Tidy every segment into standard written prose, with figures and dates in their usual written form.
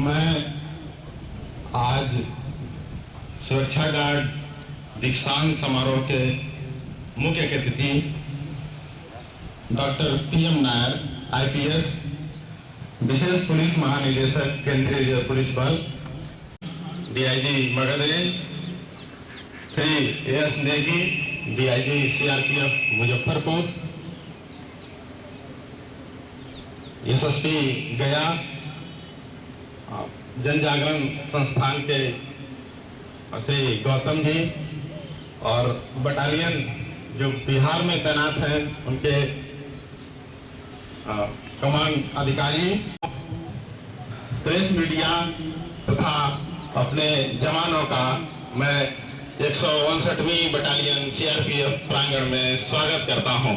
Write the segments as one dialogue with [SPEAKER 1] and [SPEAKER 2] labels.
[SPEAKER 1] मैं आज सुरक्षा गार्ड दीक्षांत समारोह के मुख्य अतिथि डॉक्टर PM नायर IPS विशेष पुलिस महानिदेशक केंद्रीय रिजर्व पुलिस बल DIG Magadh range Shri AS Negi DIG CRPF Muzaffarpur SSP गया जन जागरण संस्थान के श्री गौतम जी और बटालियन जो बिहार में तैनात हैं उनके कमांड अधिकारी, प्रेस मीडिया तथा अपने जवानों का मैं 159वीं बटालियन CRPF प्रांगण में स्वागत करता हूं।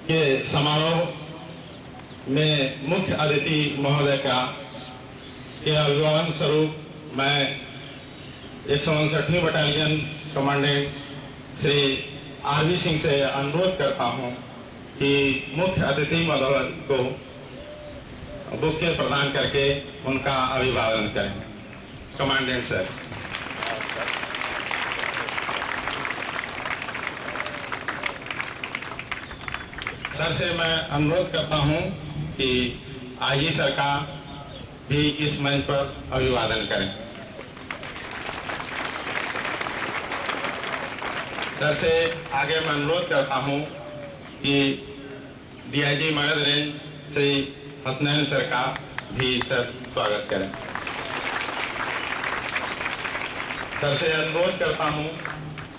[SPEAKER 1] के समारोह में मुख्य अतिथि महोदय के अभिवादन स्वरूप मैं 159वीं battalion commandant Shri RV Singh से अनुरोध करता हूं कि मुख्य अतिथि महोदय को बुके प्रदान करके उनका अभिवादन करें। Commandant sir. सर से मैं अनुरोध करता हूं कि IG सर का भी इस मंच पर अभिवादन करें। सर से आगे मैं अनुरोध करता हूं कि DIG Magadh range Shri Hasnain sir का भी सर स्वागत करें। सर से अनुरोध करता हूं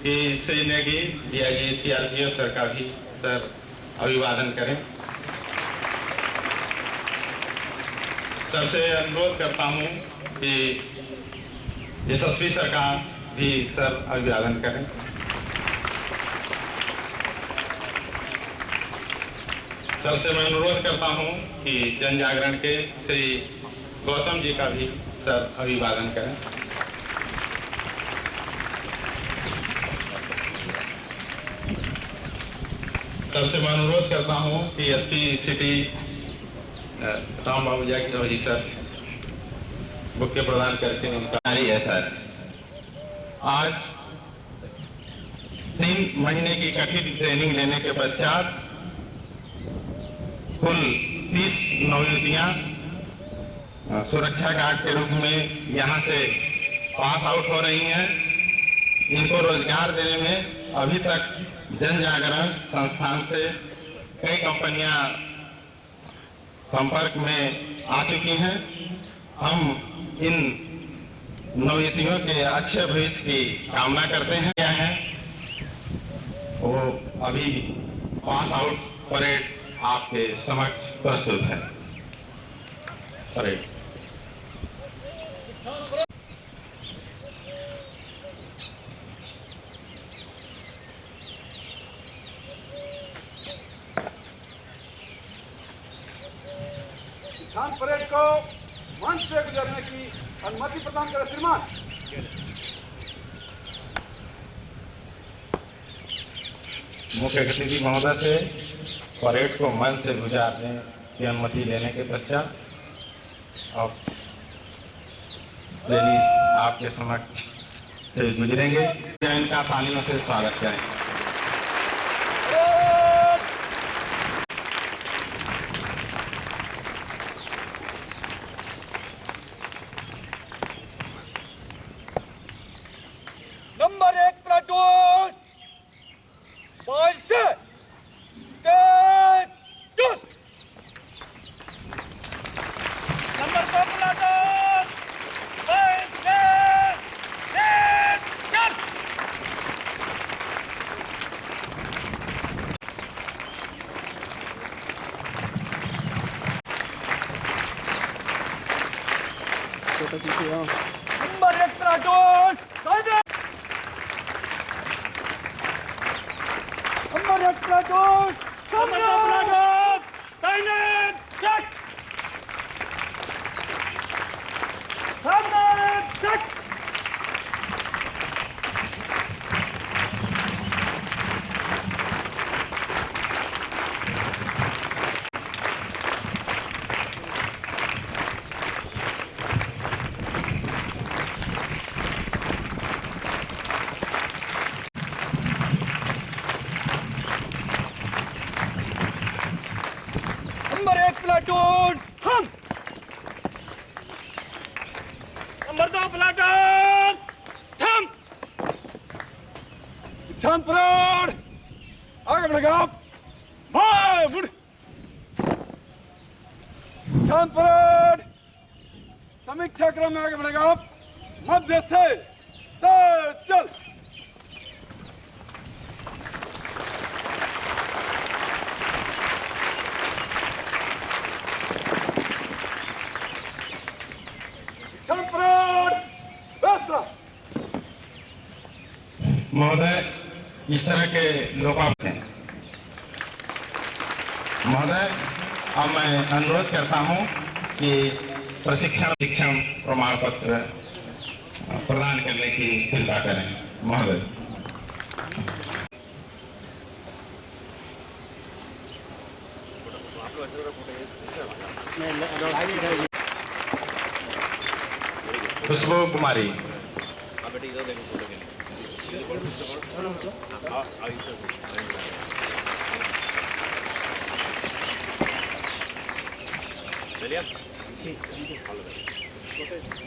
[SPEAKER 1] कि Shri Negi DIG CRPF sir का भी सर अभिवादन करें। सर से अनुरोध करता हूं कि यशस्वी सर का भी सर अभिवादन करें। सर से मैं अनुरोध करता हूं कि जन जागरण के श्री गौतम जी का भी सर अभिवादन करें। सर से मैं अनुरोध करता हूं कि SP सिटी राम बाबू जी सर बुके प्रदान करके उनका जारी है। सर आज 3 महीने की कठिन ट्रेनिंग लेने के पश्चात कुल 30 नवयुवतियां सुरक्षा गार्ड के रूप में यहां से पास आउट हो रही हैं। इनको रोजगार देने में अभी तक जन जागरण संस्थान से कई कंपनियां संपर्क में आ चुकी हैं। हम इन नवयुवतियों के अच्छे भविष्य की कामना करते हैं। क्या है वो अभी पास आउट परेड आपके समक्ष प्रस्तुत है। परेड
[SPEAKER 2] परेड को मंच से गुजरने की अनुमति प्रदान करें। श्रीमान
[SPEAKER 1] मुख्य अतिथि महोदय से परेड को मंच से गुजारने की अनुमति लेने के पश्चात अब प्लेलिस्ट आपके समक्ष से गुजरेंगे। इनका तालियों से स्वागत करें।
[SPEAKER 2] नंबर 1 प्लाटून बॉयज से नंबर 2 प्लाटून बॉयज से नंबर 1 प्लाटून नंबर 1 प्लाटून तैनात चेक तैनात चेक दो प्लाटून थम शांत पराड आगे बढ़ेगा आप मुड़ शांत पराड समीक्षा क्रम में आगे बढ़ेगा आप मध्य से चल
[SPEAKER 1] महोदय, इस तरह के लोग आते हैं। महोदय, अब मैं अनुरोध करता हूं कि शिक्षण प्रमाण पत्र प्रदान करने की कृपा करें। महोदय, खुशबू कुमारी,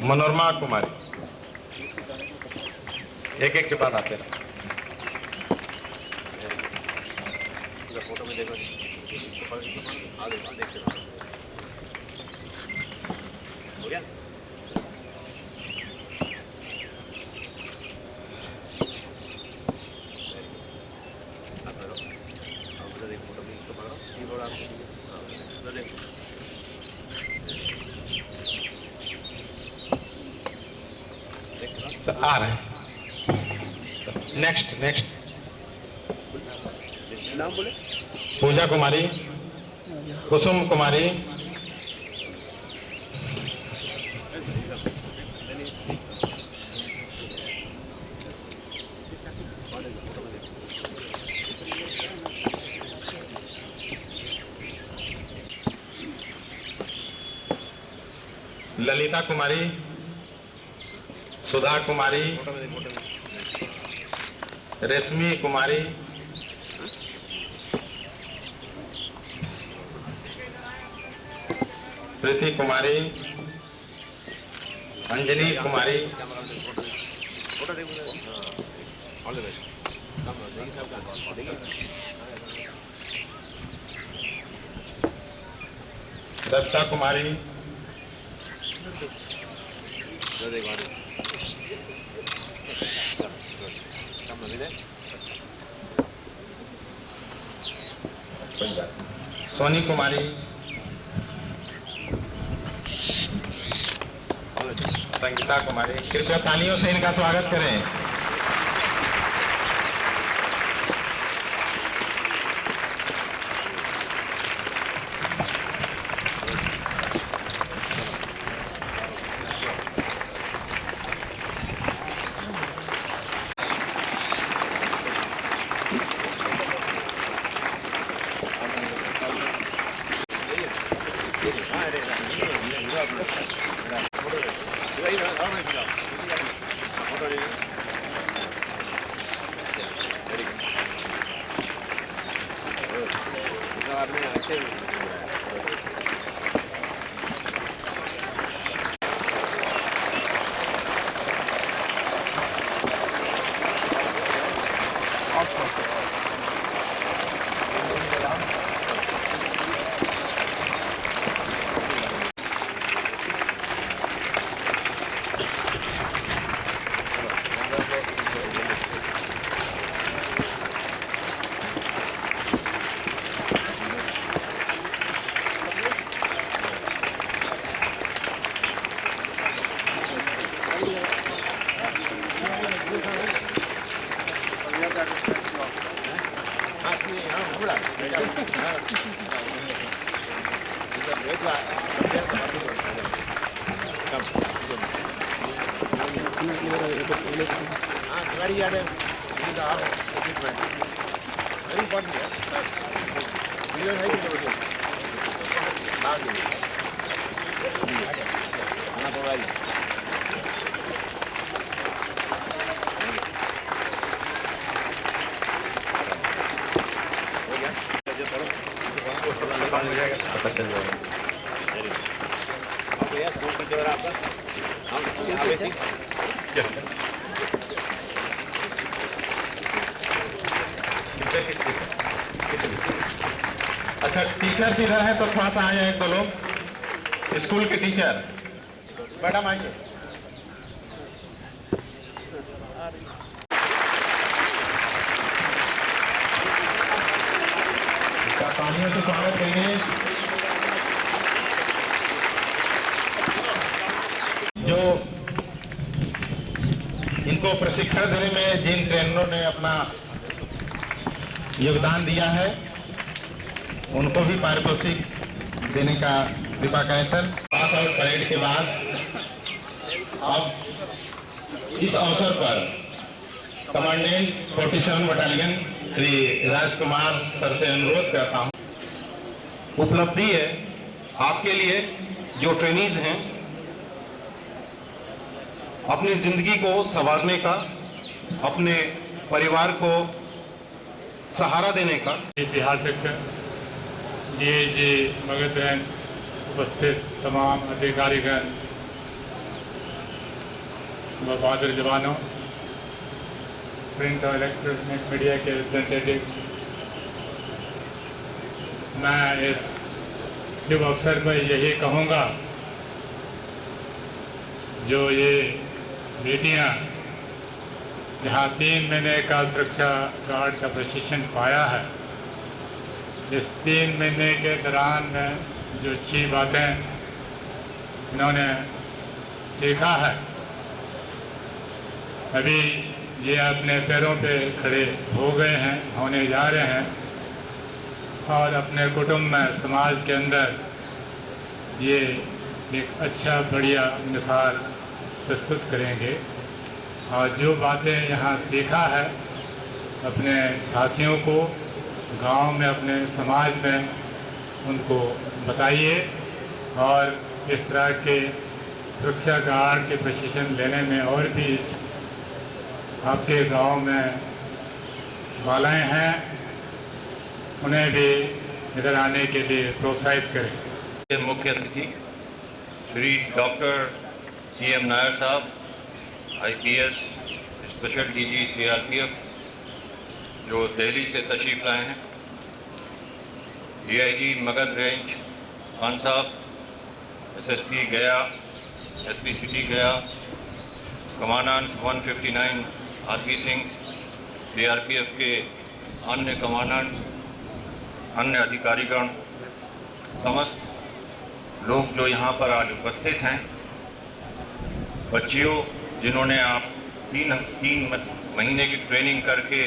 [SPEAKER 1] मनोरमा कुमारी, एक एक के बाद आते हैं। फोटो में देखो हो गया। आ रहे हैं। नेक्स्ट नाम बोले। पूजा कुमारी, कुसुम कुमारी, ललिता कुमारी, सुधा कुमारी, रेशमी कुमारी, प्रीति कुमारी, अंजलि कुमारी, दत्ता कुमारी, सोनी कुमारी, संगीता कुमारी। कृपया तालियों से इनका स्वागत करें। अच्छा, टीचर सीधा है तो थोड़ा सा आ जाए 2 लोग, स्कूल के टीचर। मैडम आइए। तालियों से स्वागत करेंगे जो इनको प्रशिक्षण देने में जिन ट्रेनरों ने अपना योगदान दिया है उनको भी पारितोषिक देने का कृपा करें सर। पास आउट परेड के बाद अब इस अवसर पर commandant 47 battalion Shri Rajkumar sir से अनुरोध करता हूं।
[SPEAKER 3] उपलब्धि है आपके लिए जो ट्रेनीज हैं अपनी जिंदगी को संवारने का, अपने परिवार को सहारा देने का।
[SPEAKER 4] Bihar sector DIG Magadh range उपस्थित तमाम अधिकारीगण व बहादुर जवानों, प्रिंट और इलेक्ट्रॉनिक मीडिया के रिप्रेजेंटेटिव, मैं इस शुभ अवसर पर यही कहूँगा, जो ये बेटियाँ जहाँ 3 महीने का सुरक्षा गार्ड का प्रशिक्षण पाया है, इस 3 महीने के दौरान में जो अच्छी बातें इन्होंने सीखा है, अभी ये अपने पैरों पे खड़े हो गए हैं, होने जा रहे हैं और अपने कुटुंब में, समाज के अंदर ये एक अच्छा बढ़िया मिसाल प्रस्तुत करेंगे। और जो बातें यहाँ सीखा है अपने साथियों को, गांव में, अपने समाज में उनको बताइए और इस तरह के सुरक्षा गार्ड के प्रशिक्षण लेने में और भी आपके गांव में बालाएँ हैं, उन्हें भी इधर आने के लिए प्रोत्साहित करें।
[SPEAKER 5] मुख्य अतिथि श्री डॉक्टर CM नायर साहब, IPS स्पेशल DG CRPF, जो दिल्ली से तशरीफ लाए हैं, DIG मगध रेंज खान साहब, SSP गया, SP सिटी गया, कमांडेंट 159 आरपी सिंह, CRPF के अन्य कमांडेंट, अन्य अधिकारीगण, समस्त लोग जो यहाँ पर आज उपस्थित हैं, बच्चियों जिन्होंने आप तीन महीने की ट्रेनिंग करके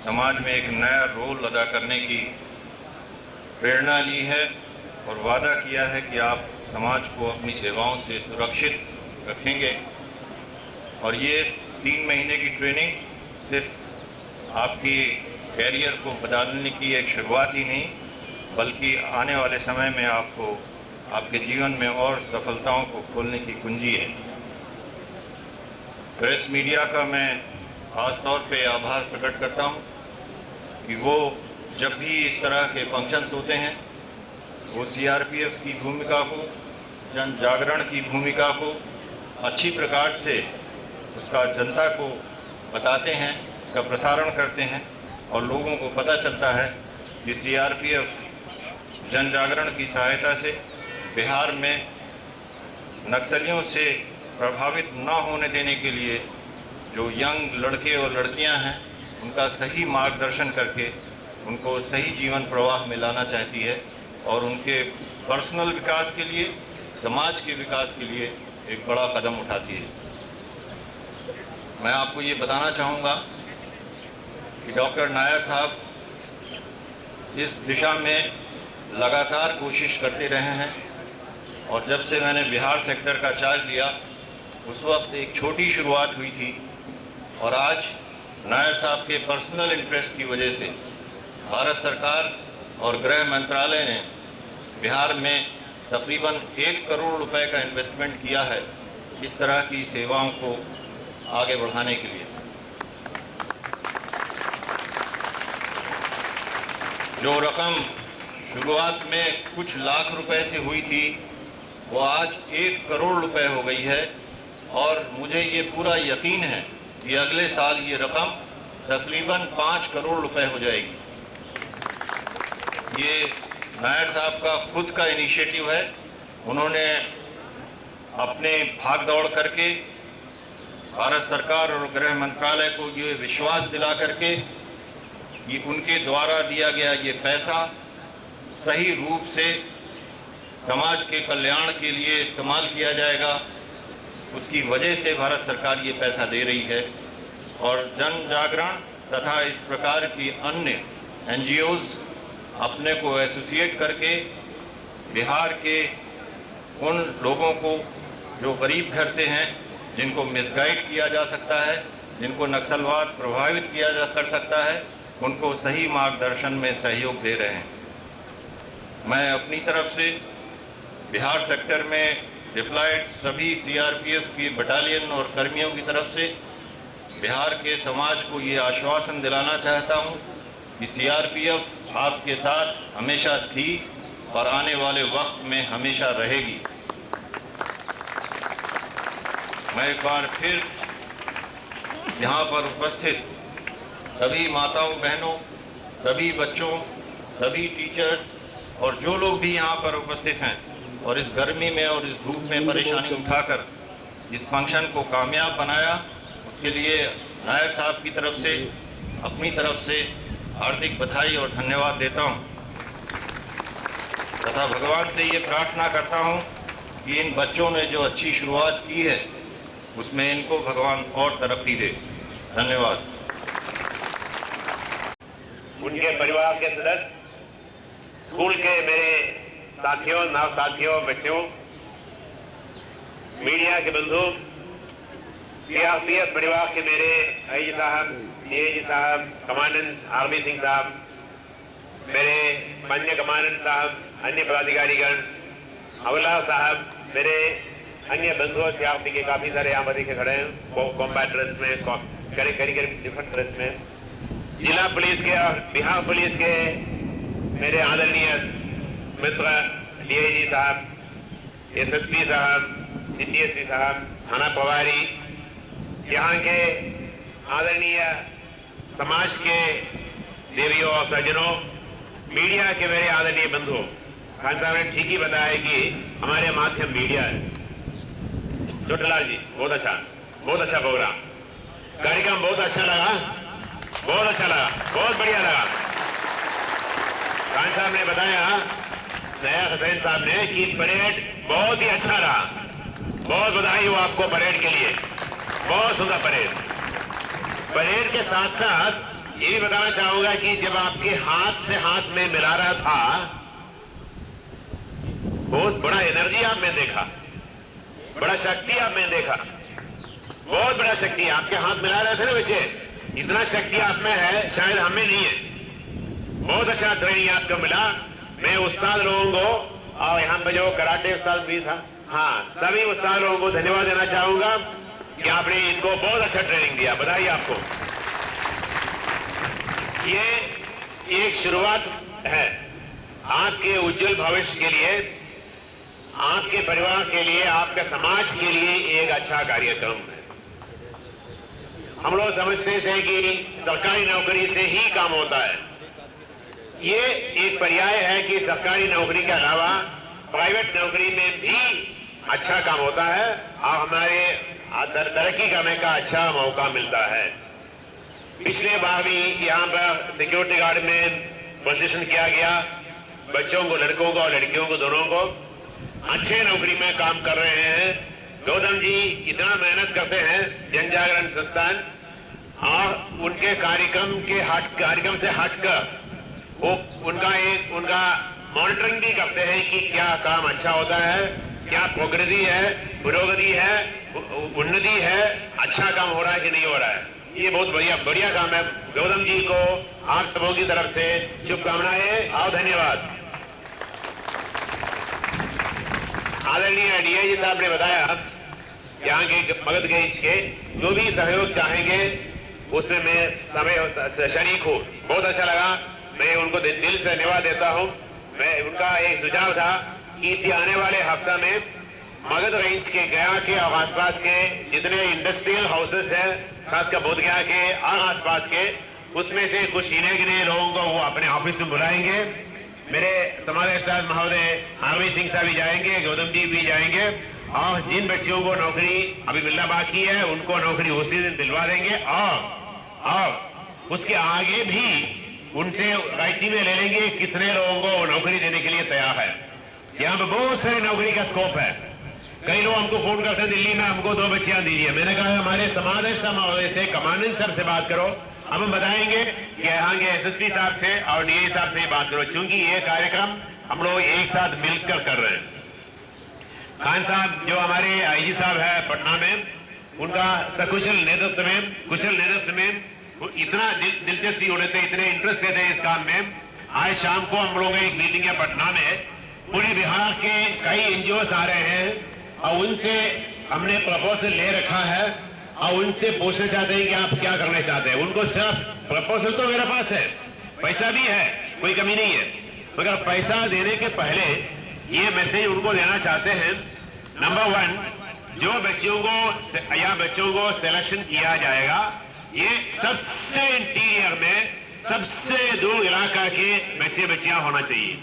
[SPEAKER 5] समाज में एक नया रोल अदा करने की प्रेरणा ली है और वादा किया है कि आप समाज को अपनी सेवाओं से सुरक्षित रखेंगे। और ये 3 महीने की ट्रेनिंग सिर्फ आपकी कैरियर को बदलने की एक शुरुआत ही नहीं, बल्कि आने वाले समय में आपको आपके जीवन में और सफलताओं को खोलने की कुंजी है। प्रेस मीडिया का मैं खास तौर पे आभार प्रकट करता हूं कि वो जब भी इस तरह के फंक्शंस होते हैं, वो CRPF की भूमिका को, जन जागरण की भूमिका को अच्छी प्रकार से उसका जनता को बताते हैं, उसका प्रसारण करते हैं और लोगों को पता चलता है कि CRPF जन जागरण की सहायता से बिहार में नक्सलियों से प्रभावित न होने देने के लिए जो यंग लड़के और लड़कियां हैं, उनका सही मार्गदर्शन करके उनको सही जीवन प्रवाह में लाना चाहती है और उनके पर्सनल विकास के लिए, समाज के विकास के लिए एक बड़ा कदम उठाती है। मैं आपको ये बताना चाहूँगा कि डॉक्टर नायर साहब इस दिशा में लगातार कोशिश करते रहे हैं और जब से मैंने बिहार सेक्टर का चार्ज लिया उस वक्त एक छोटी शुरुआत हुई थी और आज नायर साहब के पर्सनल इंटरेस्ट की वजह से भारत सरकार और गृह मंत्रालय ने बिहार में तकरीबन 1 करोड़ रुपए का इन्वेस्टमेंट किया है इस तरह की सेवाओं को आगे बढ़ाने के लिए। जो रकम शुरुआत में कुछ लाख रुपए से हुई थी, वो आज 1 करोड़ रुपए हो गई है और मुझे ये पूरा यकीन है कि अगले साल ये रकम तकरीबन 5 करोड़ रुपए हो जाएगी। ये नायर साहब का खुद का इनिशिएटिव है। उन्होंने अपने भाग दौड़ करके भारत सरकार और गृह मंत्रालय को ये विश्वास दिला करके कि उनके द्वारा दिया गया ये पैसा सही रूप से समाज के कल्याण के लिए इस्तेमाल किया जाएगा। उसकी वजह से भारत सरकार ये पैसा दे रही है और जन जागरण तथा इस प्रकार की अन्य NGOs अपने को एसोसिएट करके बिहार के उन लोगों को जो गरीब घर से हैं, जिनको मिसगाइड किया जा सकता है, जिनको नक्सलवाद प्रभावित किया जा कर सकता है, उनको सही मार्गदर्शन में सहयोग दे रहे हैं। मैं अपनी तरफ से बिहार सेक्टर में डिप्लॉयड सभी CRPF की बटालियन और कर्मियों की तरफ से बिहार के समाज को ये आश्वासन दिलाना चाहता हूँ कि CRPF आपके साथ हमेशा थी और आने वाले वक्त में हमेशा रहेगी। मैं एक बार फिर यहाँ पर उपस्थित सभी माताओं बहनों, सभी बच्चों, सभी टीचर्स और जो लोग भी यहाँ पर उपस्थित हैं और इस गर्मी में और इस धूप में परेशानी उठाकर इस फंक्शन को कामयाब बनाया, उसके लिए नायर साहब की तरफ से, अपनी तरफ से हार्दिक बधाई और धन्यवाद देता हूँ तथा भगवान से ये प्रार्थना करता हूँ कि इन बच्चों ने जो अच्छी शुरुआत की है उसमें इनको भगवान और तरक्की दे। धन्यवाद।
[SPEAKER 6] उनके परिवार के सदस्य, स्कूल के मेरे साथियों, नव साथियों, बच्चों, मीडिया के बंधु, CRPF परिवार के मेरे आई साहब, DIG साहब, कमांडेंट आर्मी सिंह साहब, मेरे माननीय कमांडेंट साहब, अन्य पदाधिकारीगण, हवलदार साहब, मेरे अन्य बंधुओं CRPF के काफी सारे यहाँ पर खड़े हैं कॉम्बैट ड्रेस में, करीब डिफरेंट ड्रेस में, जिला पुलिस के और बिहार पुलिस के मेरे आदरणीय मित्र DIG साहब, SSP साहब, CTSP साहब, थाना प्रभारी, यहाँ के आदरणीय समाज के देवियों और सज्जनों, मीडिया के मेरे आदरणीय बंधुओं, खान साहब ने ठीक ही बताया कि हमारे माध्यम मीडिया है। छोटलाल जी, बहुत अच्छा प्रोग्राम, कार्यक्रम बहुत अच्छा लगा, बहुत अच्छा लगा, बहुत बढ़िया लगा। खान साहब ने बताया, नया हुसैन साहब ने, कि परेड बहुत ही अच्छा रहा। बहुत बधाई हो आपको परेड के लिए, बहुत सुंदर परेड। परेड के साथ साथ ये भी बताना चाहूंगा कि जब आपके हाथ से हाथ में मिला रहा था, बहुत बड़ा एनर्जी आप में देखा, बड़ा शक्ति आप में देखा, बहुत बड़ा शक्ति आपके हाथ मिला रहे थे ना बच्चे, इतना शक्ति आप में है, शायद हमें नहीं है। बहुत अच्छा ट्रेनिंग आपको मिला। मैं उस्ताद लोगों को और यहाँ पे जो कराटे उस्ताद भी था, हाँ, सभी उस्ताद लोगों को धन्यवाद देना चाहूंगा कि आपने इनको बहुत अच्छा ट्रेनिंग दिया। बधाई आपको। ये एक शुरुआत है आपके उज्जवल भविष्य के लिए, आपके परिवार के लिए, आपके समाज के लिए एक अच्छा कार्यक्रम है। हम लोग समझते हैं कि सरकारी नौकरी से ही काम होता है। ये एक पर्याय है कि सरकारी नौकरी के अलावा प्राइवेट नौकरी में भी अच्छा काम होता है और हमारे तरक्की करने का अच्छा मौका मिलता है। पिछले बार भी यहाँ पर सिक्योरिटी गार्ड में पोजीशन किया गया, बच्चों को, लड़कों को और लड़कियों को, दोनों को अच्छे नौकरी में काम कर रहे हैं। गौतम जी इतना मेहनत करते हैं जन जागरण संस्थान, और उनके कार्यक्रम से हटकर वो उनका मॉनिटरिंग भी करते हैं कि क्या काम अच्छा होता है, क्या प्रगति है, पुरोगति है, उन्नति है, अच्छा काम हो रहा है कि नहीं हो रहा है। ये बहुत बढ़िया काम है। गौतम जी को आप सबों की तरफ से शुभकामनाएं और धन्यवाद। आदरणीय DIG साहब ने बताया, यहाँ के मगधगंज के जो भी सहयोग चाहेंगे उसमें मैं शरीक हूँ। बहुत अच्छा लगा, मैं उनको दिल से धन्यवाद देता हूँ। मैं उनका एक सुझाव था कि इसी आने वाले हफ्ता में मगध रेंज के, गया के और आसपास के जितने इंडस्ट्रियल हाउसेस हैं, खासकर बोधगया के और आसपास के, उसमें से कुछ गिने गिने लोगों को वो अपने ऑफिस में बुलाएंगे। मेरे समादेश महोदय आरवी सिंह साहब भी जाएंगे, गौतम जी भी जाएंगे, और जिन बच्चों को नौकरी अभी मिलना बाकी है उनको नौकरी उसी दिन दिलवा देंगे। और उसके आगे भी उनसे रायती में ले लेंगे कितने लोगों को नौकरी देने के लिए तैयार है। यहाँ पे बहुत सारी नौकरी का स्कोप है। कई लोग हमको फोन करते हैं दिल्ली में, हमको 2 बच्चियां दीजिए। मैंने कहा हमारे समादेश महोदय से, कमांडेंट सर से बात करो, अब हम बताएंगे कि यहाँ के एसएसपी साहब से और डीआई साहब से बात करो, क्योंकि ये कार्यक्रम हम लोग एक साथ मिलकर कर रहे हैं। खान साहब जो हमारे आईजी साहब है पटना में, उनका सकुशल नेतृत्व में इतना दिलचस्पी होने से, इतने इंटरेस्ट लेते हैं इस काम में। आज शाम को हम लोग एक मीटिंग है पटना में, पूरे बिहार के कई एनजीओस आ रहे हैं और उनसे हमने प्रपोजल ले रखा है और उनसे पूछना चाहते हैं कि आप क्या करना चाहते हैं। उनको सिर्फ प्रपोजल तो मेरे पास है, पैसा भी है, कोई कमी नहीं है, मगर पैसा देने के पहले ये मैसेज उनको देना चाहते हैं। नंबर 1, जो बच्चों को सिलेक्शन किया जाएगा, ये सबसे इंटीरियर में, सबसे दूर इलाका के बच्चे बच्चियां होना चाहिए।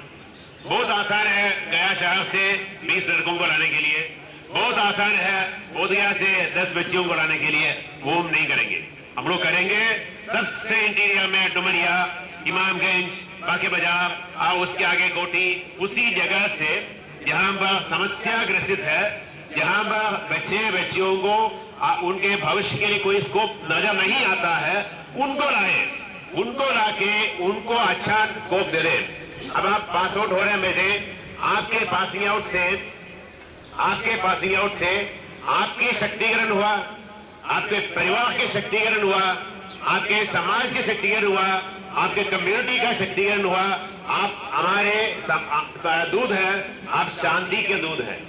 [SPEAKER 6] बहुत आसान है गया शहर से 20 लड़कों को लाने के लिए, बहुत आसान है बोधगया से 10 बच्चियों को लाने के लिए। वो हम नहीं करेंगे, हम लोग करेंगे सबसे इंटीरियर में डुमरिया, इमामगंज, बाकी बाजार और उसके आगे कोठी, उसी जगह से जहां पर समस्या ग्रसित है, जहां पर बच्चे बच्चियों को उनके भविष्य के लिए कोई स्कोप नजर नहीं आता है, उनको लाए, उनको लाके उनको अच्छा स्कोप दे दें। अब आप पास आउट हो रहे हैं बेटे, आपके पासिंग आउट से आपके शक्तिकरण हुआ, आपके परिवार के शक्तिकरण हुआ, आपके समाज के शक्तिकरण हुआ, आपके कम्युनिटी का शक्तिकरण हुआ। आप हमारे दूध है, आप शांति के दूध है।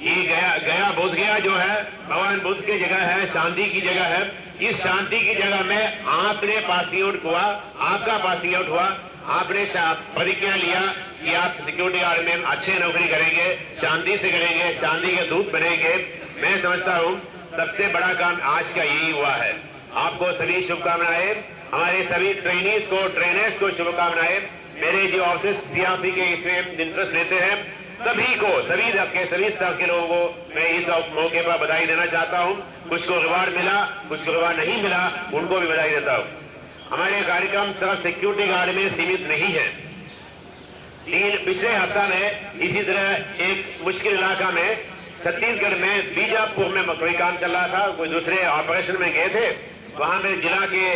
[SPEAKER 6] ये गया बोधगया जो है भगवान बुद्ध की जगह है, शांति की जगह है। इस शांति की जगह में आपने पासिंग आउट हुआ, आपका पासिंग आउट हुआ, आपने प्रतिज्ञा लिया कि आप सिक्योरिटी गार्ड में अच्छे नौकरी करेंगे, शांति से करेंगे, शांति के दूत बनेंगे। मैं समझता हूँ सबसे बड़ा काम आज का यही हुआ है। आपको सभी शुभकामनाएं, हमारे सभी ट्रेनर्स को शुभकामनाएं। मेरे जो ऑफिस सीआरपी के इसमें इंटरेस्ट लेते हैं सभी स्तर के लोगों को मैं इस मौके पर बधाई देना चाहता हूं। कुछ को रिवार्ड मिला, कुछ को रिवार्ड नहीं मिला, उनको भी बधाई देता हूं। हमारे कार्यक्रम सिर्फ सिक्योरिटी गार्ड में सीमित नहीं है। पिछले हफ्ता में इसी तरह एक मुश्किल इलाका में छत्तीसगढ़ में बीजापुर में कोई काम चल रहा था, कोई दूसरे ऑपरेशन में गए थे। वहां में जिला के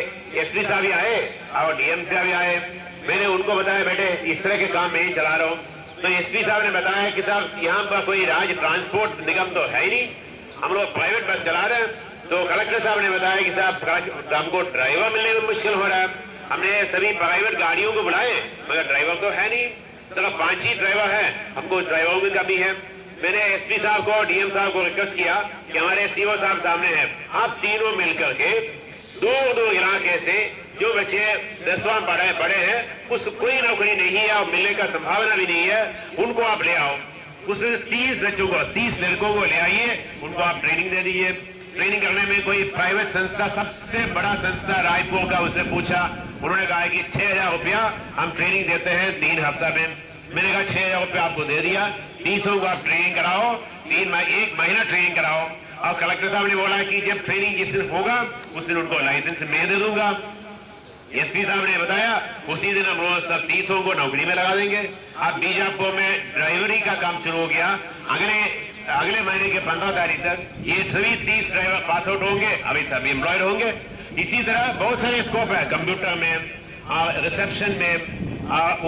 [SPEAKER 6] एसपी साहब भी आए और डीएम साहब भी आए। मैंने उनको बताया बेटे इस तरह के काम मैं ही चला रहा हूँ। तो एसपी साहब ने बताया कि साहब यहाँ पर कोई राज्य ट्रांसपोर्ट निगम तो है ही नहीं, हम लोग प्राइवेट बस चला रहे हैं। तो कलेक्टर साहब ने बताया कि साहब हमको ड्राइवर मिलने में मुश्किल हो रहा है। हमने सभी प्राइवेट गाड़ियों को बुलाए मगर ड्राइवर तो है नहीं, सिर्फ 5 ही ड्राइवर है, हमको ड्राइवरों की कमी है। मैंने एसपी साहब को डीएम साहब को रिक्वेस्ट किया कि हमारे सीओ साहब सामने हैं, आप तीनों मिलकर के दो इलाके से जो बच्चे 10वां पढ़े हैं उसको कोई नौकरी नहीं है और मिलने का संभावना भी नहीं है, उनको आप ले आओ। उसमें 30 बच्चों को 30 लड़कों को ले आइए, उनको आप ट्रेनिंग दे दीजिए। ट्रेनिंग करने में कोई प्राइवेट संस्था, सबसे बड़ा संस्था रायपुर का, उससे पूछा, उन्होंने कहा कि 6000 रुपया हम ट्रेनिंग देते हैं 3 हफ्ता में। मैंने कहा 6000 रुपया आपको दे दिया, 300 को आप ट्रेनिंग कराओ, 1 महीना ट्रेनिंग कराओ। और कलेक्टर साहब ने बोला कि जब ट्रेनिंग जिस दिन होगा उस दिन उनको लाइसेंस मैं दे दूंगा। एसपी साहब ने बताया उसी दिन हम लोग सब 300 को नौकरी में लगा देंगे। अब बीजापुर में ड्राइवरी का काम शुरू हो गया। अगले महीने के 15 तारीख तक ये सभी 30 ड्राइवर पास आउट होंगे, अभी सभी एम्प्लॉयड होंगे। इसी तरह बहुत सारे स्कोप है, कंप्यूटर में, रिसेप्शन में,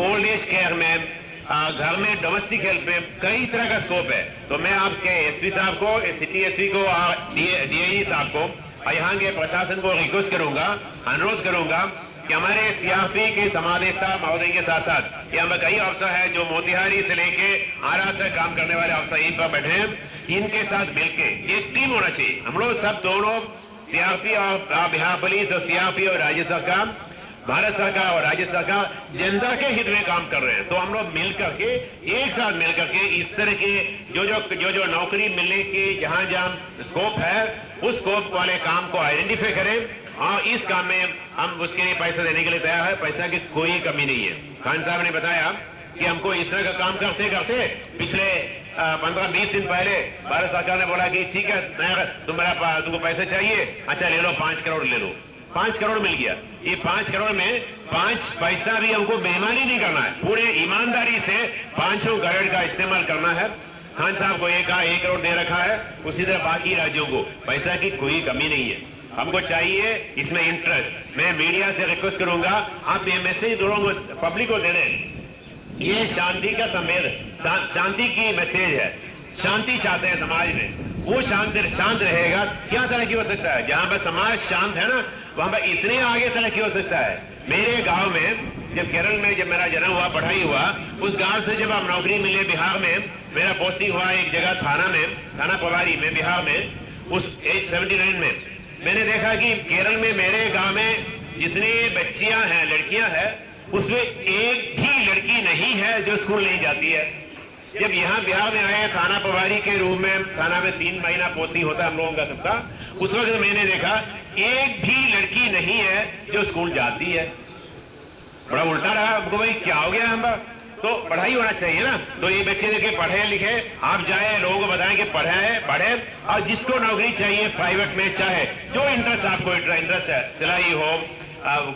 [SPEAKER 6] ओल्ड एज केयर में, घर में डोमेस्टिक हेल्प में, कई तरह का स्कोप है। तो मैं आपके एसपी साहब को, सिटी एसपी को और डीआईजी साहब को और यहाँ के प्रशासन को रिक्वेस्ट करूंगा, अनुरोध करूंगा कि हमारे सीआरपी के समादेष्टा महोदय के साथ साथ यहाँ पर कई अफसर है जो मोतिहारी से लेके आरा तक काम करने वाले अफसर यहीं पर बैठे हैं, इनके साथ मिलके एक टीम होना चाहिए। हम लोग सब दोनों सीआरपी और बिहार पुलिस और सीआरपी और राज्य सरकार भारत सरकार और राज्य सरकार जनता के हित में काम कर रहे हैं। तो हम लोग मिल करके एक साथ मिल करके इस तरह के जो नौकरी मिलने की जहां स्कोप है उस स्कोप वाले काम को आइडेंटिफाई करें और इस काम में हम उसके लिए पैसा देने के लिए तैयार है। पैसा की कोई कमी नहीं है। खान साहब ने बताया कि हमको इस तरह का काम करते करते पिछले 15-20 दिन पहले भारत सरकार ने बोला कि ठीक है तुमको पैसे चाहिए, अच्छा ले लो 5 करोड़ ले लो। 5 करोड़ मिल गया। ये 5 करोड़ में 5 पैसा भी हमको बेईमानी नहीं करना है, पूरे ईमानदारी से 500 करोड़ का इस्तेमाल करना है। खान साहब को 1 करोड़ दे रखा है, उसी तरह बाकी राज्यों को पैसा की कोई कमी नहीं है। हमको चाहिए इसमें इंटरेस्ट। मैं मीडिया से रिक्वेस्ट करूंगा आप ये मैसेज लोगों पब्लिक को दे दें। ये शांति का संदेश, शांति की मैसेज है। शांति चाहते हैं समाज में, वो शांत रहेगा क्या तरक्की हो सकता है। जहां पर समाज शांत है ना वहां पर इतने आगे तरक्की हो सकता है। मेरे गांव में जब केरल में जब मेरा जन्म हुआ, पढ़ाई हुआ, उस गांव से जब आप नौकरी मिले बिहार में, मेरा पोस्टिंग हुआ एक जगह थाना पवारी में बिहार में, उस एज 79 में मैंने देखा कि केरल में मेरे गांव में जितनी बच्चियां हैं, लड़कियां हैं, उसमें एक भी लड़की नहीं है जो स्कूल नहीं जाती है। जब यहाँ बिहार में आए थाना प्रभारी के रूप में, थाना में 3 महीना पोस्टिंग होता है हम लोगों का सबका, उस वक्त मैंने देखा एक भी लड़की नहीं है जो स्कूल जाती है। बड़ा उल्टा रहा हमको, भाई क्या हो गया हम तो पढ़ाई होना चाहिए ना। तो ये बच्चे देखे पढ़े लिखे, आप जाए लोगों को बताएं कि पढ़े और जिसको नौकरी चाहिए प्राइवेट में, चाहे जो इंटरेस्ट आपको इंटरेस्ट है, सिलाई हो,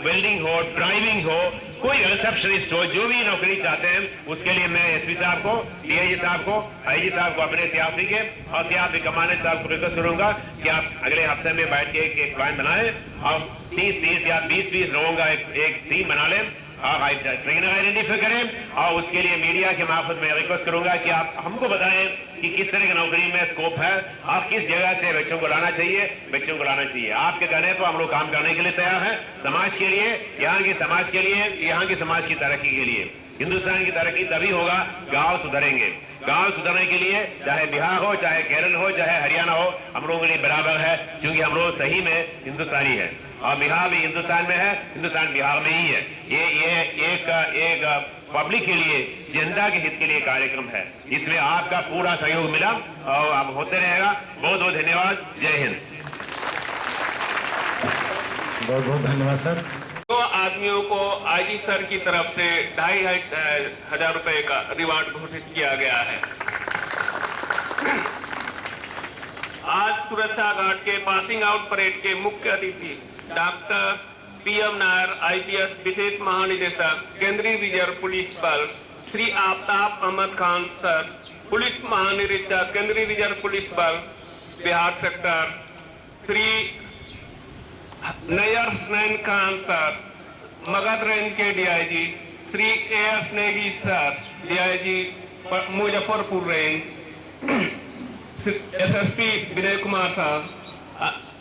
[SPEAKER 6] वेल्डिंग हो, ड्राइविंग हो, कोई रिसेप्शनिस्ट हो, जो भी नौकरी चाहते हैं उसके लिए मैं एसपी साहब को, डीआईजी साहब को, आईजी साहब को, अपने सीआरपी के और सीआरपी कमांडेंट साहब को रिक्वेस्ट करूंगा कि आप अगले हफ्ते में बैठ के एक प्लान बनाएं और 30 या 20 लोगों का एक टीम बना लें और ट्रेनर आइडेंटिफाई करें। और उसके लिए मीडिया के मार्फत में रिक्वेस्ट करूंगा कि आप हमको बताएं कि किस तरह की नौकरी में स्कोप है और किस जगह से बच्चों को लाना चाहिए। आपके कहने पर हम लोग काम करने के लिए तैयार हैं, समाज के लिए, यहाँ के समाज के लिए, यहाँ के समाज की तरक्की के लिए। हिंदुस्तान की तरक्की तभी होगा गांव सुधरेंगे। गांव सुधरने के लिए चाहे बिहार हो, चाहे केरल हो, चाहे हरियाणा हो, हम लोगों के लिए बराबर है, क्योंकि हम लोग सही में हिंदुस्तानी है और बिहार भी हिंदुस्तान में है, हिंदुस्तान बिहार में ही है। ये एक पब्लिक के लिए, जनता के हित के लिए कार्यक्रम है। इसमें आपका पूरा सहयोग मिला और अब होते रहेगा। बहुत बहुत धन्यवाद। जय हिंद।
[SPEAKER 7] बहुत बहुत धन्यवाद सर।
[SPEAKER 8] 2 आदमियों को आईजी सर की तरफ से 2,500 रुपए का रिवार्ड घोषित किया गया है। आज सुरक्षा गार्ड के पासिंग आउट परेड के मुख्य अतिथि डॉक्टर PM नायर IPS विशेष महानिदेशक केंद्रीय रिजर्व पुलिस बल, श्री आफ्ताब अहमद खान सर, पुलिस महानिरीक्षक केंद्रीय रिजर्व पुलिस बल Bihar sector, Shri Nayyar Hasnain Khan sir, Magadh range के DIG, Shri AS Negi sir, DIG Muzaffarpur range, SSP Vinay Kumar साहब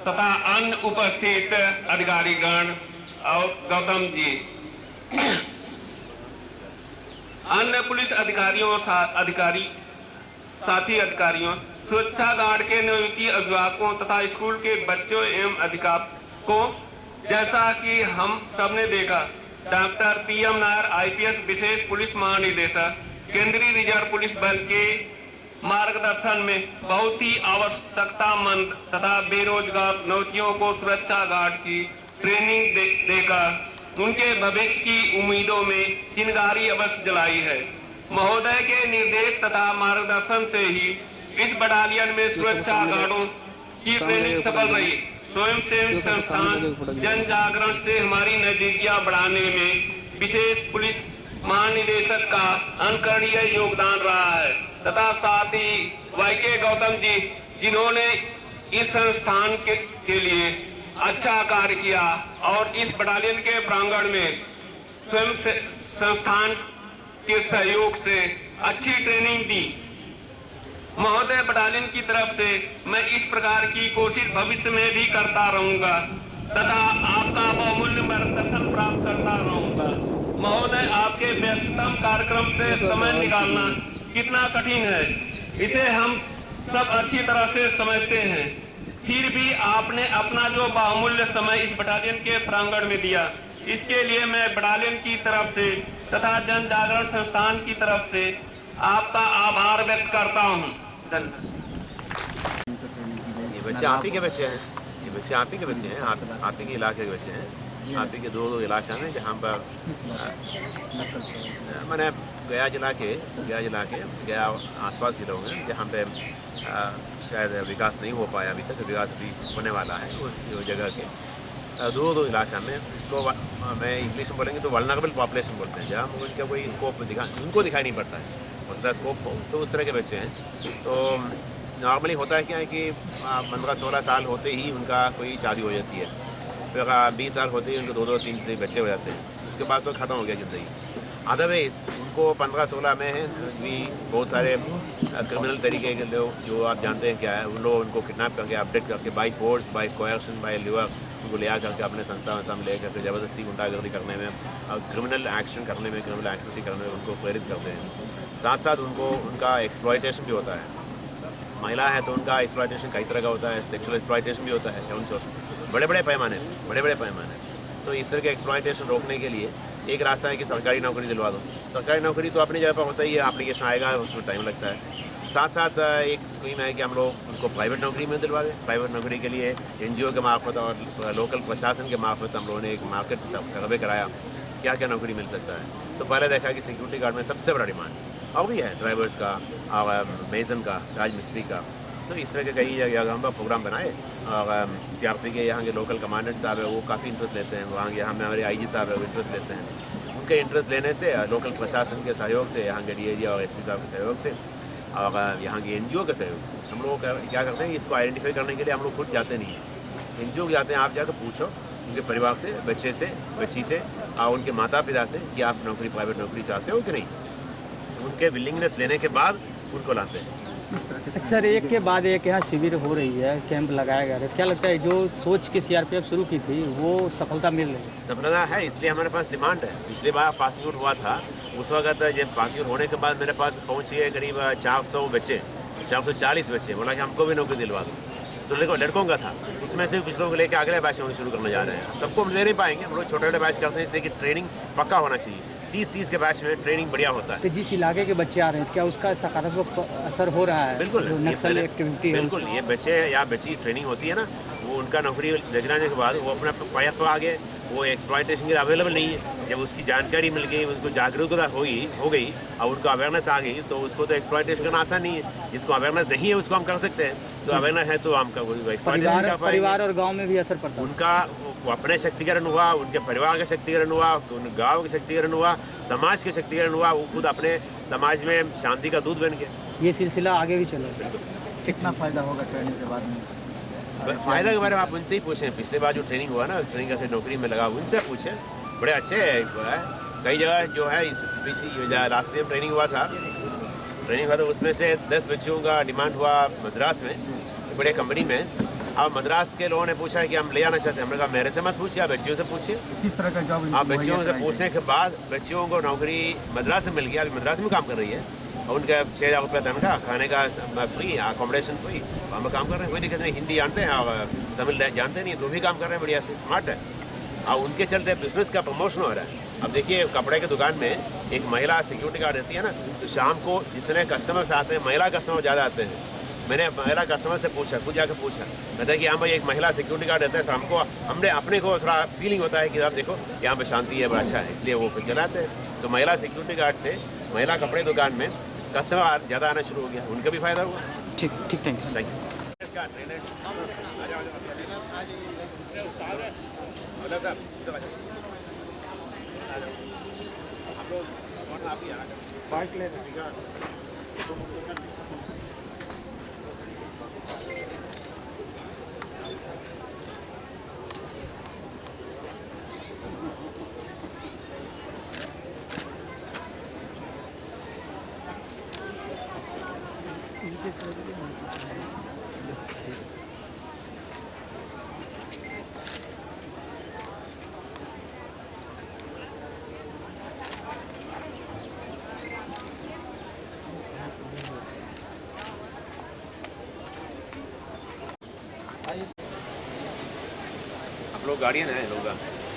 [SPEAKER 8] तथा अन्य उपस्थित अधिकारीगण और गौतम जी, अन्य पुलिस अधिकारियों, साथी अधिकारियों, सुरक्षा गार्ड के नियोजित अभिभावकों तथा स्कूल के बच्चों एवं अध्यापकों, जैसा कि हम सबने देखा, डॉक्टर PM नायर IPS विशेष पुलिस महानिदेशक केंद्रीय रिजर्व पुलिस बल के मार्गदर्शन में बहुत ही आवश्यकतामंद तथा बेरोजगार नौकरियों को सुरक्षा गार्ड की ट्रेनिंग देकर उनके भविष्य की उम्मीदों में चिंगारी अवश्य जलाई है। महोदय के निर्देश तथा मार्गदर्शन से ही इस बटालियन में सुरक्षा गार्डों की ट्रेनिंग सफल रही। स्वयंसेवी संस्थान जन जागरण से हमारी नजदीकियां बढ़ाने में विशेष पुलिस महानिदेशक का अनुकरणीय योगदान रहा है तथा साथ ही YK गौतम जी, जिन्होंने इस संस्थान के लिए अच्छा कार्य किया और इस बटालियन के प्रांगण में स्वयं संस्थान के सहयोग से अच्छी ट्रेनिंग दी। महोदय, बटालियन की तरफ से मैं इस प्रकार की कोशिश भविष्य में भी करता रहूंगा तथा आपका बहुमूल्य मार्गदर्शन प्राप्त करता रहूंगा। महोदय, आपके व्यस्ततम कार्यक्रम से समय निकालना कितना कठिन है, इसे हम सब अच्छी तरह से समझते हैं। फिर भी आपने अपना जो बहुमूल्य समय इस बटालियन के प्रांगण में दिया, इसके लिए मैं बटालियन की तरफ से तथा जन जागरण संस्थान की तरफ से आपका आभार व्यक्त करता हूँ।
[SPEAKER 6] ये बच्चे आप ही के बच्चे हैं, ये बच्चे आप ही के बच्चे हैं, आप ही के इलाके के बच्चे हैं। आप ही के दो इलाका में जहाँ पर मैंने गया आसपास के लोग हैं जहाँ पे शायद विकास नहीं हो पाया अभी तक, विकास भी होने वाला है उस जगह के दो इलाका में। इसको मैं इंग्लिश में बोलेंगे तो वल्नरेबल पॉपुलेशन बोलते हैं, जहाँ उनका कोई स्कोप उनको दिखाई नहीं पड़ता है उसका स्कोप हो, तो उस तरह के बच्चे हैं। तो नॉर्मली होता है क्या है कि 15-16 साल होते ही उनका कोई शादी हो जाती है, फिर 20 साल होते ही उनको 2-2, 3 बच्चे हो जाते हैं, उसके बाद तो ख़त्म हो गया ज़िंदगी। अदरवाइज उनको 15-16 में भी बहुत सारे क्रिमिनल तरीके के लोग जो आप जानते हैं क्या है, उन लोग उनको किडनैप करके अपडेट करके by force, by coercion, by lure उनको ले करके अपने संस्था में ले करके ज़बरदस्ती गुंडागर्दी करने में और क्रिमिनल एक्शन करने में, क्रिमिनल एक्टिविटी करने में उनको प्रेरित करते हैं। साथ साथ उनका एक्सप्लॉयटेशन भी होता है। महिला है तो उनका एक्सप्लॉयटेशन कई तरह का होता है, सेक्सुअल एक्सप्लॉयटेशन भी होता है उनसे बड़े पैमाने। तो इस तरह के एक्सप्लॉयटेशन रोकने के लिए एक रास्ता है कि सरकारी नौकरी दिलवा दो। सरकारी नौकरी तो अपनी जगह पर होता ही है, एप्लीकेशन आएगा उसमें टाइम लगता है। साथ साथ एक स्कीम है कि हम लोग उनको प्राइवेट नौकरी में दिलवा दें। प्राइवेट नौकरी के लिए NGO के मार्फत और लोकल प्रशासन के मार्फत हम लोगों ने एक मार्केट सर्वे कराया क्या क्या नौकरी मिल सकता है। तो पहले देखा कि सिक्योरिटी गार्ड में सबसे बड़ा डिमांड और भी है, ड्राइवर्स का और मेसन का, राजमिस्त्री का। तो इस तरह के कई जगह हम प्रोग्राम बनाए और CRP के यहाँ के लोकल कमांडेंट साहब है वो काफ़ी इंटरेस्ट लेते हैं, वहाँ के यहाँ में हमारे IG साहब है वो इंटरेस्ट लेते हैं। उनके इंटरेस्ट लेने से लोकल प्रशासन के सहयोग से, यहाँ के DIG और SP साहब के सहयोग से और यहाँ के NGO के सहयोग से हम लोग क्या करते हैं, इसको आइडेंटिफाई करने के लिए हम लोग खुद जाते नहीं हैं, NGO जाते हैं। आप जाकर पूछो उनके परिवार से, बच्चे से, बच्ची से और उनके माता पिता से कि आप नौकरी, प्राइवेट नौकरी चाहते हो कि नहीं। उनके विलिंगनेस लेने के बाद उनको लाते हैं।
[SPEAKER 9] सर, एक के बाद एक यहाँ शिविर हो रही है, कैंप लगाया गया है, क्या लगता है जो सोच के CRPF शुरू की थी वो सफलता मिल रही है?
[SPEAKER 6] सफलता है, इसलिए हमारे पास डिमांड है। पिछली बार पासिंग आउट हुआ था, उस वक्त जब पासिंग आउट होने के बाद मेरे पास पहुँचे करीब 400 बच्चे, 440 बच्चे, बोला कि हमको भी नौकरी दिलवा दो। तो लड़कों का था, उसमें से कुछ लोग लेकर अगले बैच में शुरू करने जा रहे हैं। सबको हम दे नहीं पाएंगे, हम लोग छोटे बैच करते हैं इसलिए कि ट्रेनिंग पक्का होना चाहिए। 30 के बैच में ट्रेनिंग बढ़िया होता है।
[SPEAKER 9] तो जिस इलाके के बच्चे आ रहे हैं क्या उसका सकारात्मक असर हो रहा है?
[SPEAKER 6] बिल्कुल,
[SPEAKER 9] नक्सल एक्टिविटी
[SPEAKER 6] बिल्कुल। ये बच्चे या बच्ची ट्रेनिंग होती है ना, वो उनका नौकरी लग जाने के बाद वो अपने पैर पर आ गए, वो एक्सप्लॉयटेशन के अवेलेबल नहीं है। जब उसकी जानकारी मिल गई, उनको जागरूकता हो गई और उनको अवेयरनेस आ गई, तो उसको तो एक्सप्लॉयटेशन करना आसान नहीं है। जिसको अवेयरनेस नहीं है उसको हम कर सकते हैं, तो अवेयरनेस है तो हम एक्सप्लॉयटेशन
[SPEAKER 9] परिवार और गाँव में भी असर पड़ता है।
[SPEAKER 6] उनका अपने शक्तिकरण हुआ, उनके परिवार का शक्तिकरण हुआ, गाँव का शक्तिकरण हुआ, समाज का शक्तिकरण हुआ, वो खुद अपने समाज में शांति का दूत बन गए।
[SPEAKER 9] ये सिलसिला आगे भी चलेगा।
[SPEAKER 10] कितना फ़ायदा होगा ट्रेनिंग के बाद में?
[SPEAKER 6] फ़ायदा के बारे में आप उनसे ही पूछें। पिछले बार जो ट्रेनिंग हुआ ना, ट्रेनिंग का नौकरी में लगा, उनसे पूछें, बड़े अच्छे है। कई जगह जो है राष्ट्रीय ट्रेनिंग हुआ था तो उसमें से 10 बच्चियों का डिमांड हुआ मद्रास में, बड़े कंपनी में। अब मद्रास के लोगों ने पूछा कि हम ले आना चाहते हैं। हमने कहा मेरे से मत पूछिए, आप बच्चियों से पूछिए।
[SPEAKER 10] किस तरह का जॉब?
[SPEAKER 6] आप बच्चियों से पूछने के बाद बच्चियों को नौकरी मद्रास में मिल गया, अभी मद्रास में काम कर रही है और उनका 6,000 रुपये तनख्वाह, खाने का फ्री, अकोमोडेशन फ्री, हम काम कर रहे हैं, कोई दिक्कत नहीं। हिंदी जानते हैं और तमिल जानते नहीं, तो भी काम कर रहे हैं, बढ़िया से, स्मार्ट है। और उनके चलते बिजनेस का प्रमोशन हो रहा है। अब देखिए, कपड़े की दुकान में एक महिला सिक्योरिटी गार्ड रहती है ना, तो शाम को जितने कस्टमर्स आते हैं, महिला कस्टमर ज़्यादा आते हैं। मैंने महिला कस्टमर से पूछा, खुद जाकर पूछा, कहता कि हाँ भाई एक महिला सिक्योरिटी गार्ड रहता है, शाम को हमने अपने को थोड़ा फीलिंग होता है कि आप देखो यहाँ पे शांति है, बड़ा अच्छा है, इसलिए वो फिर चलाते हैं। तो महिला सिक्योरिटी गार्ड से महिला कपड़े दुकान में कस्टमर ज़्यादा आना शुरू हो गया, उनका भी फायदा हुआ।
[SPEAKER 9] ठीक, थैंक यू।
[SPEAKER 6] आप लोग गार्डियन हैं, लोग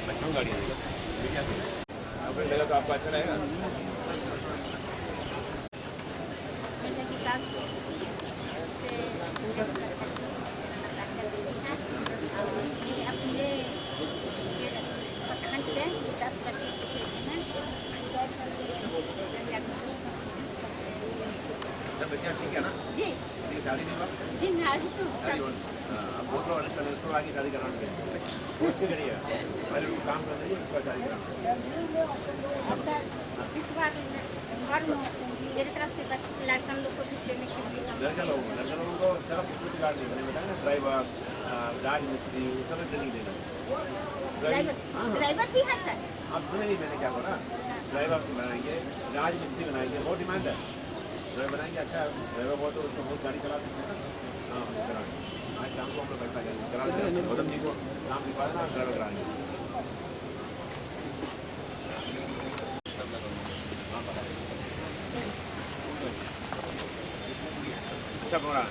[SPEAKER 6] बच्चों गार्डियन है। लगा तो आपको अच्छा रहेगा। बच्चियाँ ठीक है ना?
[SPEAKER 11] जी
[SPEAKER 6] शादी नहीं हुआ?
[SPEAKER 11] जी
[SPEAKER 6] अब बहुत लोग आगे शादी कराने सोच के करिए, पहले वो काम कर रही है उसका शादी कराना।
[SPEAKER 11] और सर इस बार घर मेरी तरफ से लड़का लोग को भी देने के लिए
[SPEAKER 6] लड़का लोगों को सिर्फ कुछ गार्ड नहीं मैंने बताया ना, ड्राइवर राज मिस्त्री सब ट्रेनिंग देना।
[SPEAKER 11] ड्राइवर भी है सर?
[SPEAKER 6] आप सुनेंगे मैंने क्या बोला, ड्राइवर बनाएंगे, राज मिस्त्री बनाएंगे, बहुत डिमांड है। ड्राइवर बनाएंगे, अच्छा ड्राइवर बहुत तो उसको बहुत गाड़ी चला सकते हैं ना। हाँ कराएंगे, आज शाम को हम लोग पैसा करा देंगे, गौतम जी को नाम लिखवा देना, ड्राइवर कराएंगे। अच्छा बोला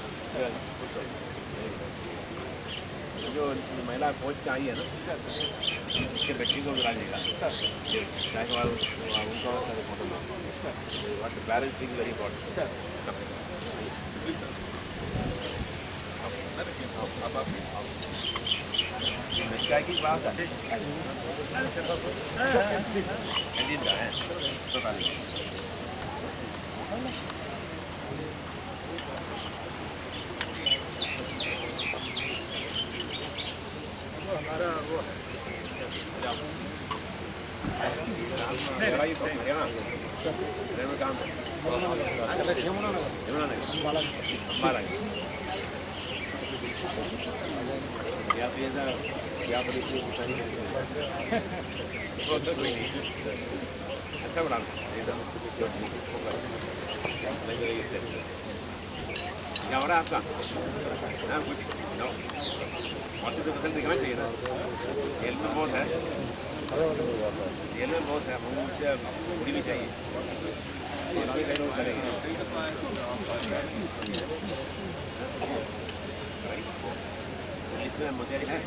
[SPEAKER 6] जो महिला कोच का आई है ना, उसके बच्ची को बुला देगा, उनका बैलेंस थिंग वेरी इंपॉर्टेंट। मिर्चा की बात है, इंडियन का है तो हमारा वो काम अच्छा बना क्या हो रहा है आपका? हाँ कुछ मौसम तो पसंद दिखना चाहिए ना, खेल में बहुत है, खेल में बहुत है, मुझे पूरी भी चाहिए, इसमें मुझे है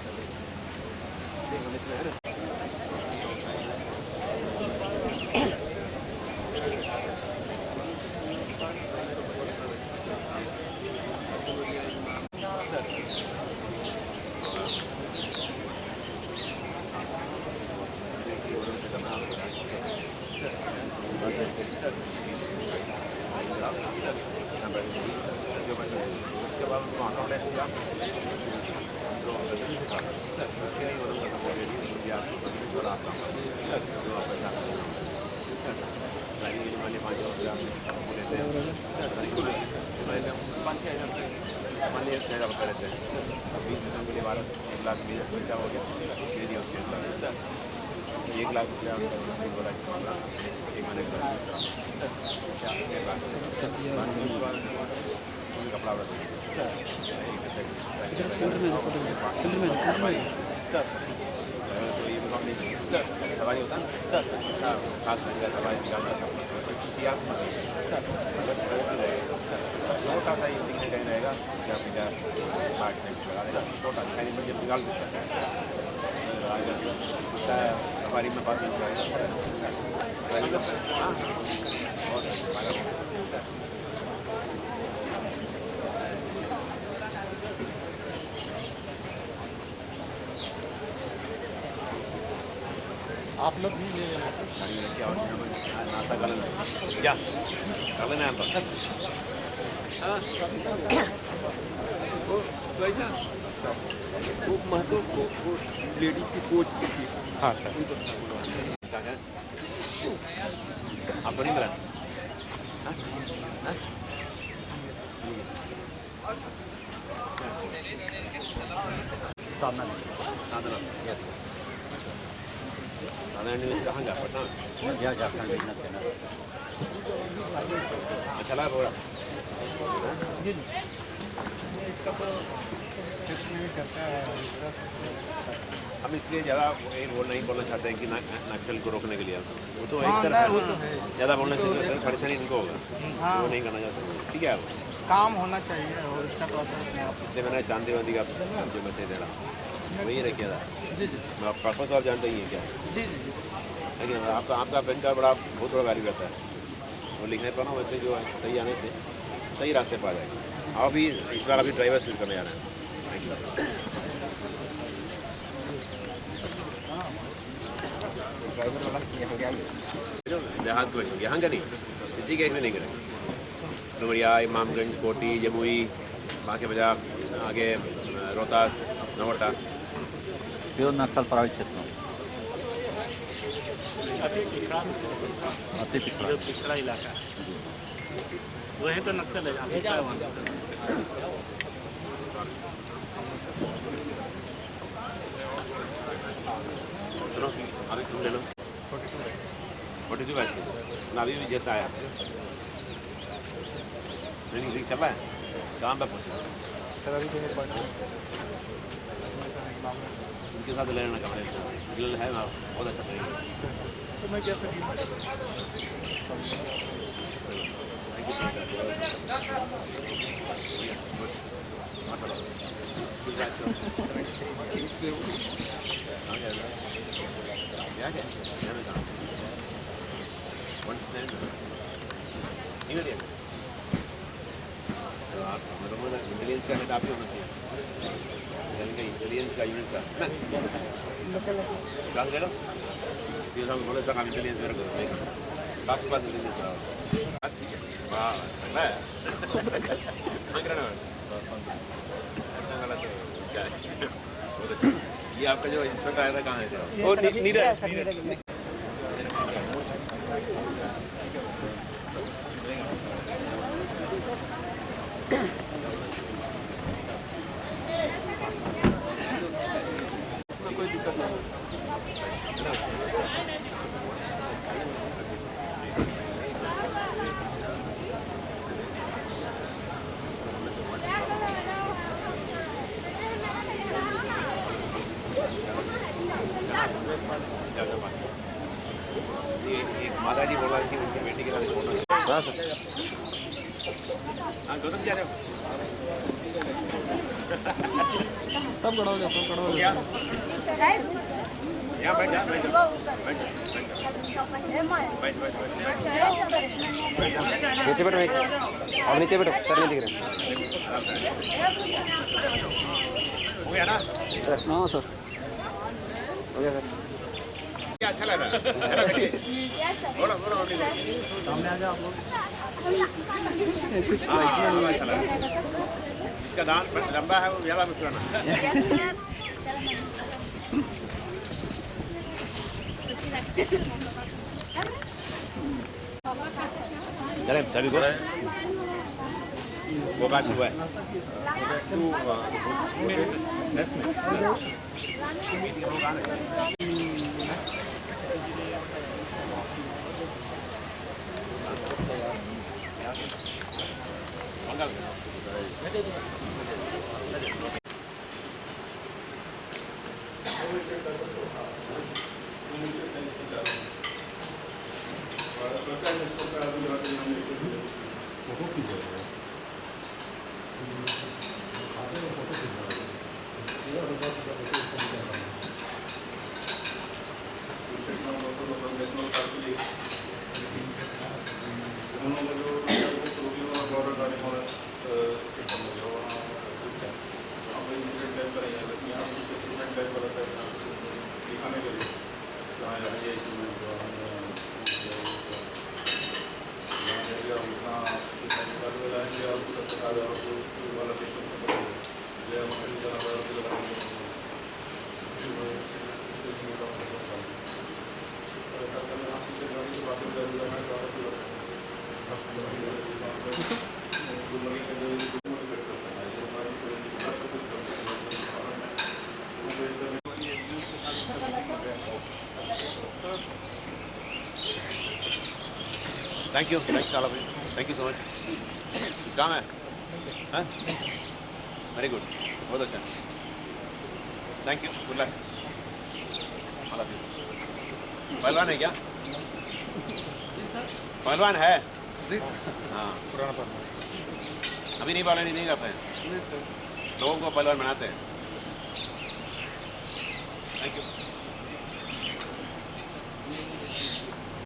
[SPEAKER 6] सफारी में बात नहीं
[SPEAKER 10] आप लोग भी ले
[SPEAKER 6] क्या नाश्ता कर लेना क्या कर लेना है
[SPEAKER 12] वो महतो को लेडीज की कोच की थी।
[SPEAKER 10] हाँ सर
[SPEAKER 6] आपको नहीं मिला? साधना न्यूज़ कहाँ जा पटना या झारखंड अच्छा लगा थोड़ा हम इसलिए ज़्यादा नहीं बोलना चाहते हैं कि नक्सल को रोकने के लिए वो तो एक तरफ ज़्यादा बोलने से परेशानी इनको होगा वो नहीं करना चाहते ठीक है
[SPEAKER 9] काम होना चाहिए और इसका तो
[SPEAKER 6] इसलिए मैंने शांति वादी का जो मैसेज दे रहा हूँ वही रखिए था। मैं पर्पस तो आप जानते ही हैं क्या?
[SPEAKER 9] जी जी जी।
[SPEAKER 6] लेकिन आपका पेन कार्ड बहुत बड़ा वैल्यू रहता है। वो लिखने पर ना वैसे जो है सही आने से सही रास्ते पर आ जाएगा। आप भी इस बार अभी ड्राइवर स्पीड करने जा रहे हैं। Thank you.
[SPEAKER 10] ड्राइवर वाला
[SPEAKER 6] यहाँ का नहीं, सिटी के में नहीं करेंगे। डुमरिया, इमामगंज, कोटी, जमुई, बांके बाजार, आगे रोहतास, नवटा,
[SPEAKER 10] प्योर नक्सल प्रभावित क्षेत्रों
[SPEAKER 13] अति पिछड़ा इलाका वही तो नक्सल है।
[SPEAKER 6] सुनो अभी तुम ले लो 42 बैच ना अभी भी जैसा आया ट्रेनिंग चल रहा है काम पे पहुँचे उनके साथ ले लेना कमरे है ना बहुत अच्छा इंटेलिजेंस का हेड आप ही होना चाहिए। इंटेलिजेंस का यूनिट का ले लो सीधा बोले सर इंटेलिजेंस मेरे को आपके पास इंटेलिजेंस कराओ। वाह ये आपका जो इंस्पेक्टर आया था कहाँ है? नीरज।
[SPEAKER 13] कोई दिक्कत नहीं।
[SPEAKER 6] एक माता जी बोला कि उनकी बेटी के साथ फोटो। हाँ सर। हाँ गौतम क्या
[SPEAKER 9] सब खड़ा हो जाओ, सब खड़ा हो जाओ।
[SPEAKER 6] यहाँ बैठ जा, बैठ जा, नीचे बैठो और नीचे बैठो सर नहीं दिख रहे। हो गया ना सर?
[SPEAKER 9] हाँ सर
[SPEAKER 6] हो गया सर। क्या अच्छा लग रहा है ना बेटी? बोलो बोलो
[SPEAKER 9] सामने आ जाओ आप लोग।
[SPEAKER 6] हाँ अच्छा लग रहा है। इसका दान लंबा है वो ज़्यादा मुस्कुराना। चले सभी को वो बात हुआ है thank you thank you so much. कुछ काम है? हाँ वेरी गुड बहुत अच्छा थैंक यू गुड लक। पहलवान है क्या? पहलवान है? हाँ पुराना पहलवान अभी नहीं पहलवानी नहीं करते हैं लोगों को पहलवान बनाते हैं। Thank you.